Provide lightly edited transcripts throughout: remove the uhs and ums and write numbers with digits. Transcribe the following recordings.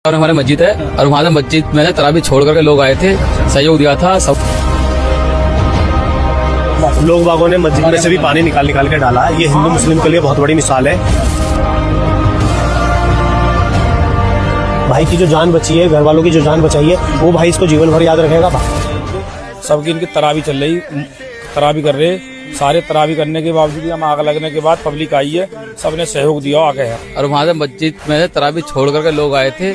और हमारे मस्जिद है और वहाँ से मस्जिद में तरावी छोड़ करके लोग आए थे, सहयोग दिया था सब लोग बागों ने मस्जिद में से भी पानी निकाल निकाल के डाला। ये हिंदू मुस्लिम के लिए बहुत बड़ी मिसाल है। भाई की जो जान बची है, घर वालों की जो जान बचाई है, वो भाई इसको जीवन भर याद रखेगा। सबकी इनकी तरावी चल रही, तरावी कर रहे सारे। तरावी करने के बावजूद हम आग लगने के बाद पब्लिक आई है, सबने सहयोग दिया, आगे है। और वहाँ से मस्जिद में से तरावी छोड़ करके लोग आए थे,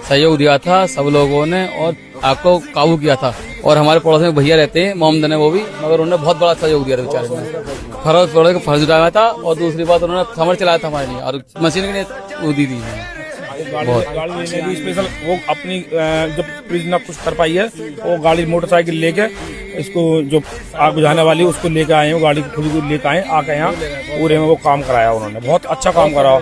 सहयोग दिया था सब लोगों ने और आग को काबू किया था। और हमारे पड़ोस में भैया रहते हैं, मोहम्मद ने, वो भी, मगर उन्होंने बहुत बड़ा सहयोग दिया था बेचारे ने। फर्ज उठाया था और दूसरी बात उन्होंने समर चलाया था हमारे लिए और मशीन ने वो दी थी। गाड़ी लेने भी स्पेशल वो अपनी जब पुलिस ना कुछ कर पाई है, वो गाड़ी मोटरसाइकिल लेके इसको जो आग बुझाने वाली उसको लेके आए, वो गाड़ी खुद को लेके आए, आके यहाँ पूरे में वो काम कराया। उन्होंने बहुत अच्छा काम करा,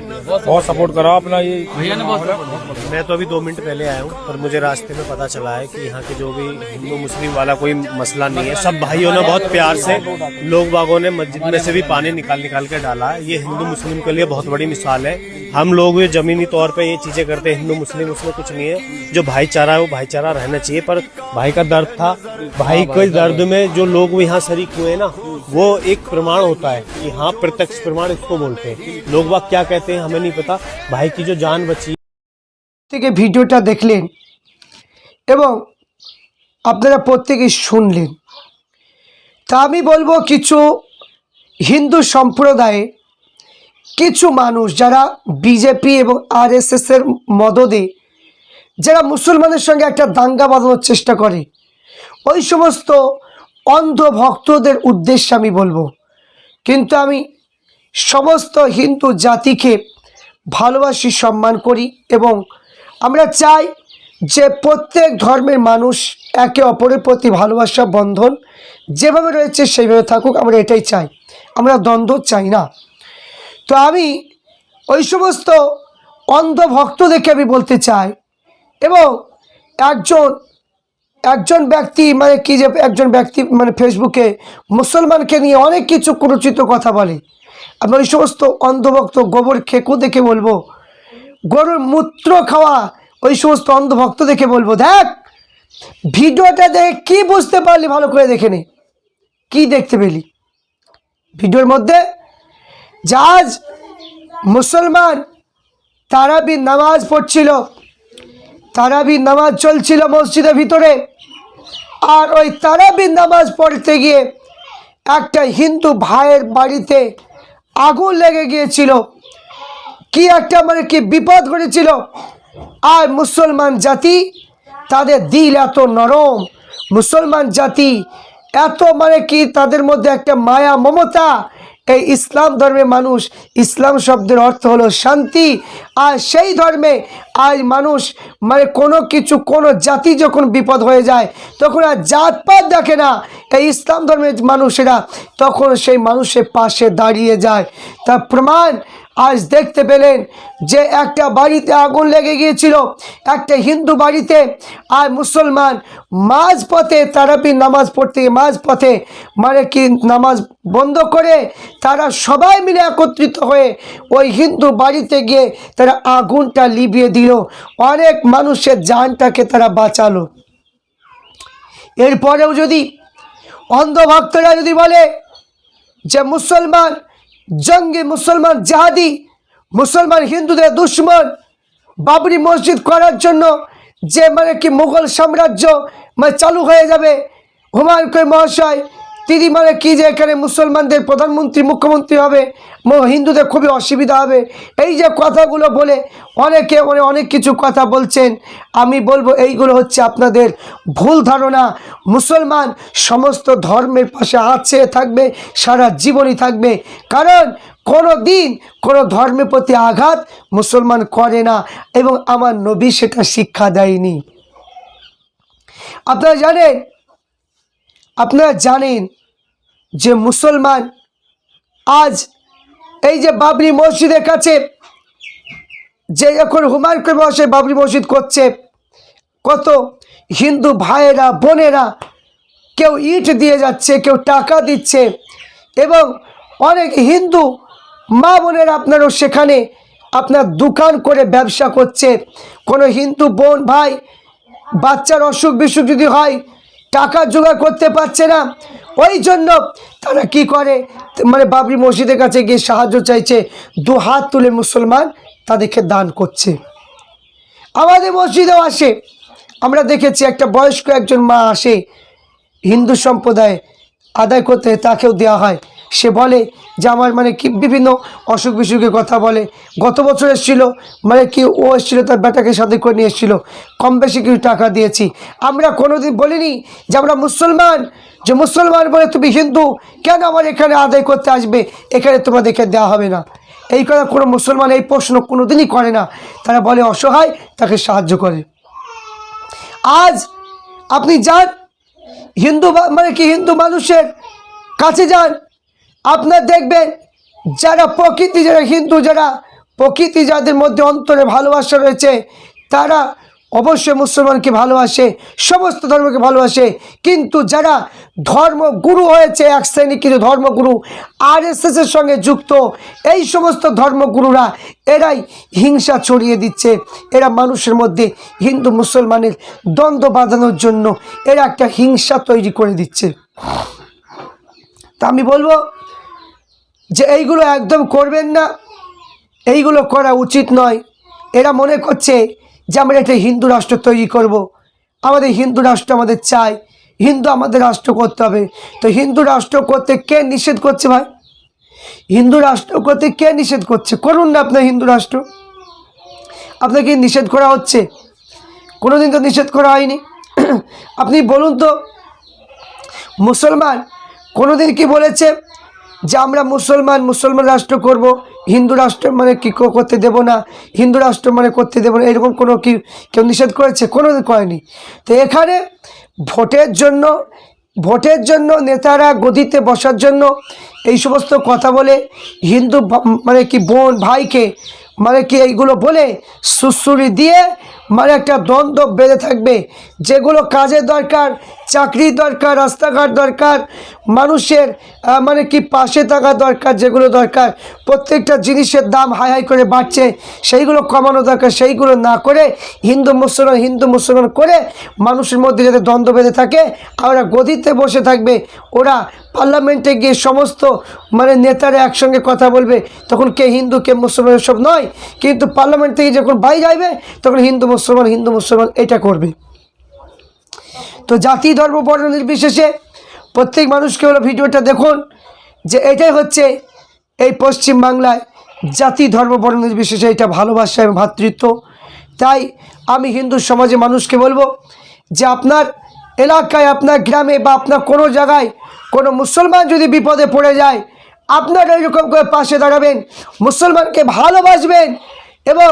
बहुत सपोर्ट करा अपना। ये भैया ने बहुत। मैं तो अभी 2 मिनट पहले आया हूँ, पर मुझे रास्ते में पता चला है कि यहाँ के जो भी हिंदू मुस्लिम वाला कोई मसला नहीं है। सब भाइयों ने बहुत प्यार से, लोग बागों ने मस्जिद में से भी पानी निकाल निकाल के डाला। ये हिंदू मुस्लिम के लिए बहुत बड़ी मिसाल है। हम लोग ये जमीनी तौर पे ये चीजें करते हैं, हिंदू मुस्लिम, उसमें कुछ नहीं है। जो भाईचारा है वो भाईचारा रहना चाहिए। पर भाई का दर्द था, भाई के दर्द में जो लोग यहाँ शरीक हुए ना, वो एक प्रमाण होता है कि हाँ, प्रत्यक्ष प्रमाण इसको बोलते हैं। लोग बाग क्या कहते हैं हमें नहीं पता। भाई की जो जान बची থেকে ভিডিওটা দেখলেন এবং আপনারা প্রত্যেকেই শুনলেন, তা আমি বলবো কিছু হিন্দু সম্প্রদায়ে কিছু মানুষ যারা বিজেপি এবং আরএসএস এর মদদে যারা মুসলমানের সঙ্গে একটা দাঙ্গা বাঁধানোর চেষ্টা করে, ওই সমস্ত অন্ধ ভক্তদের উদ্দেশ্যে আমি বলবো, কিন্তু আমি সমস্ত হিন্দু জাতিকে ভালোবাসি, সম্মান করি এবং আমরা চাই যে প্রত্যেক ধর্মের মানুষ একে অপরের প্রতি ভালোবাসা বন্ধন যেভাবে রয়েছে সেইভাবে থাকুক। আমরা এটাই চাই, আমরা দ্বন্দ্ব চাই না। তো আমি ওই সমস্ত অন্ধ ভক্তদেরকে আমি বলতে চাই, এবং একজন ব্যক্তি মানে কি যে একজন ব্যক্তি মানে ফেসবুকে মুসলমানকে নিয়ে অনেক কিছু কুরুচিত কথা বলে, আমি ওই সমস্ত অন্ধভক্ত গোবর খেকু দেখে বলবো, গরুর মূত্র খাওয়া ওই সমস্ত অন্ধভক্ত দেখে বলবো, দেখ ভিডিওটা দেখে কি বুঝতে পারলি, ভালো করে দেখে নে, কি দেখতে পেলি ভিডিওর মধ্যে। আজ মুসলমান তারাবি নামাজ পড়ছিল, তারাবি নামাজ চলছিল মসজিদের ভিতরে, আর ওই তারাবি নামাজ পড়তে গিয়ে একটা হিন্দু ভাইয়ের বাড়িতে আগুন লেগে গিয়েছিল, কি একটা মানে কি বিপদ ঘটেছিল। আর মুসলমান জাতি, তাদের দিল এত নরম, মুসলমান জাতি এত মানে কি তাদের মধ্যে একটা মায়া মমতা। এই ইসলাম ধর্মের মানুষ, ইসলাম শব্দের অর্থ হলো শান্তি, আর সেই ধর্মে আজ মানুষ মানে কোনো কিছু কোনো জাতি যখন বিপদ হয়ে যায় তখন আর জাতপাত দেখে না, এই ইসলাম ধর্মের মানুষেরা তখন সেই মানুষের পাশে দাঁড়িয়ে যায়। তার প্রমাণ আজ দেখতে পেলেন যে একটা বাড়িতে আগুন লেগে গিয়েছিল, একটা হিন্দু বাড়িতে, আর মুসলমান মাঝপথে তারাবি নামাজ পড়তে গিয়ে মাঝপথে মানে কি নামাজ বন্ধ করে তারা সবাই মিলে একত্রিত হয়ে ওই হিন্দু বাড়িতে গিয়ে তারা আগুনটা লিভিয়ে দিল, অনেক মানুষের জানটাকে তারা বাঁচালো। এরপরেও যদি অন্ধভক্তরা যদি বলে যে মুসলমান জঙ্গি, মুসলমান জাহাদি, মুসলমান হিন্দুদের দুশ্মন, বাবরি মসজিদ করার জন্য যে মানে কি মুঘল সাম্রাজ্য মানে চালু হয়ে যাবে, হুমায়ুন কবির মহাশয় তিনি মানে কি যে এখানে মুসলমানদের প্রধানমন্ত্রী মুখ্যমন্ত্রী হবে, হিন্দুদের খুবই অসুবিধা হবে, এই যে কথাগুলো বলে অনেকে অনেক কিছু কথা বলছেন, আমি বলবো এইগুলো হচ্ছে আপনাদের ভুল ধারণা। মুসলমান সমস্ত ধর্মের পাশে আছে, থাকবে, সারা জীবনই থাকবে, কারণ কোনো দিন কোনো ধর্মের প্রতি আঘাত মুসলমান করে না এবং আমার নবী সেটা শিক্ষা দেয়নি। আপনারা জানেন যে মুসলমান আজ এই যে বাবরি মসজিদের কাছে যে এখন হুমায়ুন কবির মহাশয় বাবরি মসজিদ করছে, কত হিন্দু ভাইয়েরা বোনেরা কেউ ইট দিয়ে যাচ্ছে, কেউ টাকা দিচ্ছে, এবং অনেক হিন্দু মা বোনেরা আপনারও সেখানে আপনার দোকান করে ব্যবসা করছে, কোনো হিন্দু বোন ভাই বাচ্চার অসুখ বিসুখ যদি হয় টাকা জোগাড় করতে পারছে না, ওই জন্য তারা কি করে মানে বাবরি মসজিদের কাছে গিয়ে সাহায্য চাইছে, 2 হাত তুলে মুসলমান তাদেরকে দান করছে। আমাদের মসজিদেও আসে, আমরা দেখেছি একটা বয়স্ক একজন মা আসে হিন্দু সম্প্রদায় আদায় করতে, তাকেও দেওয়া হয়। সে বলে যে আমার মানে কি বিভিন্ন অসুখ বিসুখের কথা বলে। গত বছর এসেছিলো, মানে কি ও এসেছিলো তার বেটাকে সাথে করে নিয়ে এসেছিলো, কম বেশি কিছু টাকা দিয়েছি। আমরা কোনোদিন বলিনি যে আমরা মুসলমান, যে মুসলমান বলে তুমি হিন্দু কেন আমার এখানে আদায় করতে আসবে, এখানে তোমাদেরকে দেওয়া হবে না। এই কথা কোনো মুসলমান এই প্রশ্ন কোনোদিনই করে না। তারা বলে অসহায় তাকে সাহায্য করে। আজ আপনি যান হিন্দু মানে কি হিন্দু মানুষের কাছে যান, আপনার দেখবেন যারা প্রকৃতি, যারা হিন্দু, যারা প্রকৃতি, যাদের মধ্যে অন্তরে ভালোবাসা রয়েছে, তারা অবশ্যই মুসলমানকে ভালোবাসে, সমস্ত ধর্মকে ভালোবাসে। কিন্তু যারা ধর্মগুরু হয়েছে, এক শ্রেণীর কিছু ধর্মগুরু আরএসএসের সঙ্গে যুক্ত, এই সমস্ত ধর্মগুরুরা এরাই হিংসা ছড়িয়ে দিচ্ছে। এরা মানুষের মধ্যে হিন্দু মুসলমানের দ্বন্দ্ব বাঁধানোর জন্য এরা একটা হিংসা তৈরি করে দিচ্ছে। তা আমি বলবো যে এইগুলো একদম করবেন না, এইগুলো করা উচিত নয়। এরা মনে করছে যে আমরা একটা হিন্দু রাষ্ট্র তৈরি করব, আমাদের হিন্দু রাষ্ট্র আমাদের চাই, হিন্দু আমাদের রাষ্ট্র করতে হবে। তো হিন্দু রাষ্ট্র করতে কে নিষেধ করছে ভাই? হিন্দু রাষ্ট্র করতে কে নিষেধ করছে? করুন না আপনার হিন্দু রাষ্ট্র। আপনাকে নিষেধ করা হচ্ছে? কোনোদিন তো নিষেধ করা হয়নি। আপনি বলুন তো, মুসলমান কোনোদিন কি বলেছে যে আমরা মুসলমান রাষ্ট্র করব, হিন্দু রাষ্ট্র মানে কি করতে দেব না, হিন্দু রাষ্ট্র মানে করতে দেব না, এরকম কোনো কি কেউ নিষেধ করেছে? কোনোদিন করেনি। তো এখানে ভোটের জন্য নেতারা গদিতে বসার জন্য এই সমস্ত কথা বলে হিন্দু মানে কি বোন ভাইকে মানে কি এইগুলো বলে সুসুরি দিয়ে মানে একটা দ্বন্দ্ব বেঁধে থাকবে। যেগুলো কাজের দরকার, চাকরির দরকার, রাস্তাঘাট দরকার, মানুষের মানে কি পাশে থাকা দরকার, যেগুলো দরকার, প্রত্যেকটা জিনিসের দাম হাই হাই করে বাড়ছে, সেইগুলো কমানো দরকার। সেইগুলো না করে হিন্দু মুসলমান করে মানুষের মধ্যে যাতে দ্বন্দ্ব বেঁধে থাকে, ওরা গদিতে বসে থাকবে, ওরা পার্লামেন্টে গিয়ে সমস্ত মানে নেতারা একসঙ্গে কথা বলবে, তখন কে হিন্দু কে মুসলমান সব নয়, কিন্তু পার্লামেন্ট থেকে যখন বাইরে যাবে তখন হিন্দু মুসলমান এটা করবে। তো জাতি ধর্ম বর্ণ নির্বিশেষে প্রত্যেক মানুষকে হলো ভিডিওটা দেখুন, যে এটাই হচ্ছে এই পশ্চিম বাংলায় জাতি ধর্ম বর্ণ নির্বিশেষে এটা ভালোবাসা এবং ভ্রাতৃত্ব। তাই আমি হিন্দু সমাজে মানুষকে বলবো যে আপনার এলাকায়, আপনার গ্রামে বা আপনার কোনো জায়গায় কোনো মুসলমান যদি বিপদে পড়ে যায়, আপনারা এরকম করে পাশে দাঁড়াবেন, মুসলমানকে ভালোবাসবেন, এবং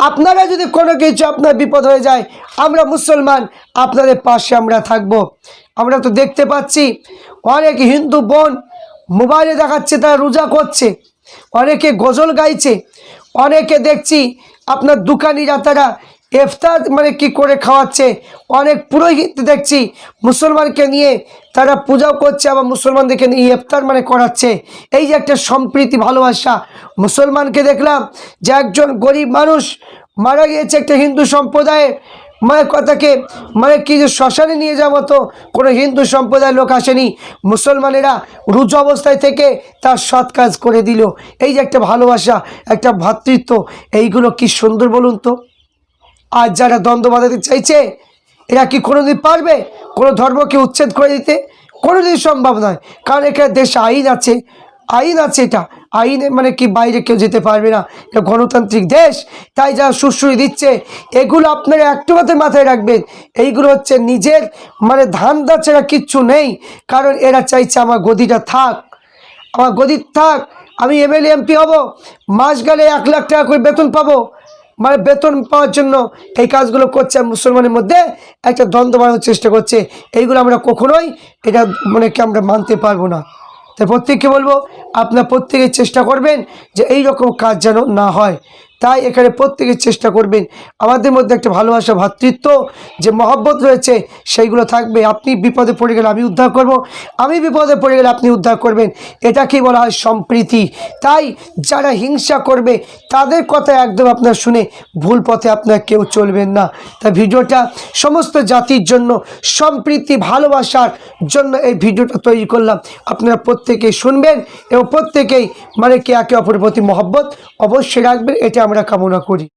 আপনারা যদি কোনো কিছু আপনার বিপদ হয়ে যায়, আমরা মুসলমান আপনাদের পাশে আমরা থাকব। আমরা তো দেখতে পাচ্ছি অনেক হিন্দু বোন মোবাইলে দেখাচ্ছে তারা রোজা করছে, অনেকে গজল গাইছে, অনেকে দেখছি আপনার দোকানিরা তারা ইফতার মানে কি করে খাওয়াচ্ছে, অনেক পুরোহিত দেখছি মুসলমানকে নিয়ে তারা পূজাও করছে, আবার মুসলমানদেরকে নিয়ে ইফতার মানে করাচ্ছে। এই যে একটা সম্প্রীতি ভালোবাসা। মুসলমানকে দেখলাম যে একজন গরিব মানুষ মারা গিয়েছে একটা হিন্দু সম্প্রদায়ের মায়ের কথাকে মানে কি যে শ্মশানে নিয়ে যাওয়ার মতো কোনো হিন্দু সম্প্রদায়ের লোক আসেনি, মুসলমানেরা রুজু অবস্থায় থেকে তার সৎ কাজ করে দিল। এই যে একটা ভালোবাসা, একটা ভ্রাতৃত্ব, এইগুলো কি সুন্দর বলুন তো। আর যারা দ্বন্দ্ব বাঁধাতে চাইছে, এরা কি কোনোদিন পারবে কোনো ধর্মকে উচ্ছেদ করে দিতে? কোনোদিন সম্ভব নয়, কারণ এখানে দেশে আইন আছে, এটা আইনে মানে কি বাইরে কেউ যেতে পারবে না, এটা গণতান্ত্রিক দেশ। তাই যারা সুশ্রী দিচ্ছে এগুলো আপনারা একটু মাথায় রাখবেন, এইগুলো হচ্ছে নিজের মানে ধান্দা ছাড়া কিচ্ছু নেই। কারণ এরা চাইছে আমার গদিটা থাক, আমি এমএলএ এমপি হব, মাস গেলে 1 লাখ টাকা করে বেতন পাবো, মানে বেতন পাওয়ার জন্য এই কাজগুলো করছে। মুসলমানের মধ্যে একটা দ্বন্দ্ব বাড়ানোর চেষ্টা করছে, এইগুলো আমরা কখনোই এটা মানে কি আমরা মানতে পারবো না। তাই প্রত্যেককে বলবো আপনারা প্রত্যেকে চেষ্টা করবেন যে এই রকম কাজ যেন না হয়। তাই এখানে প্রত্যেকে চেষ্টা করবেন আমাদের মধ্যে একটা ভালোবাসা ভ্রাতৃত্ব যে মহব্বত রয়েছে সেইগুলো থাকবে। আপনি বিপদে পড়ে গেলে আমি উদ্ধার করব, আমি বিপদে পড়ে গেলে আপনি উদ্ধার করবেন, এটাকেই বলা হয় সম্প্রীতি। তাই যারা হিংসা করবে তাদের কথা একদম আপনার শুনে ভুল পথে আপনার কেউ চলবেন না। তাই ভিডিওটা সমস্ত জাতির জন্য, সম্প্রীতি ভালোবাসার জন্য এই ভিডিওটা তৈরি করলাম। আপনারা প্রত্যেকেই শুনবেন এবং প্রত্যেকেই মানে কি একে অপরের প্রতি মহব্বত অবশ্যই রাখবেন, এটা আমরা কামনা করি।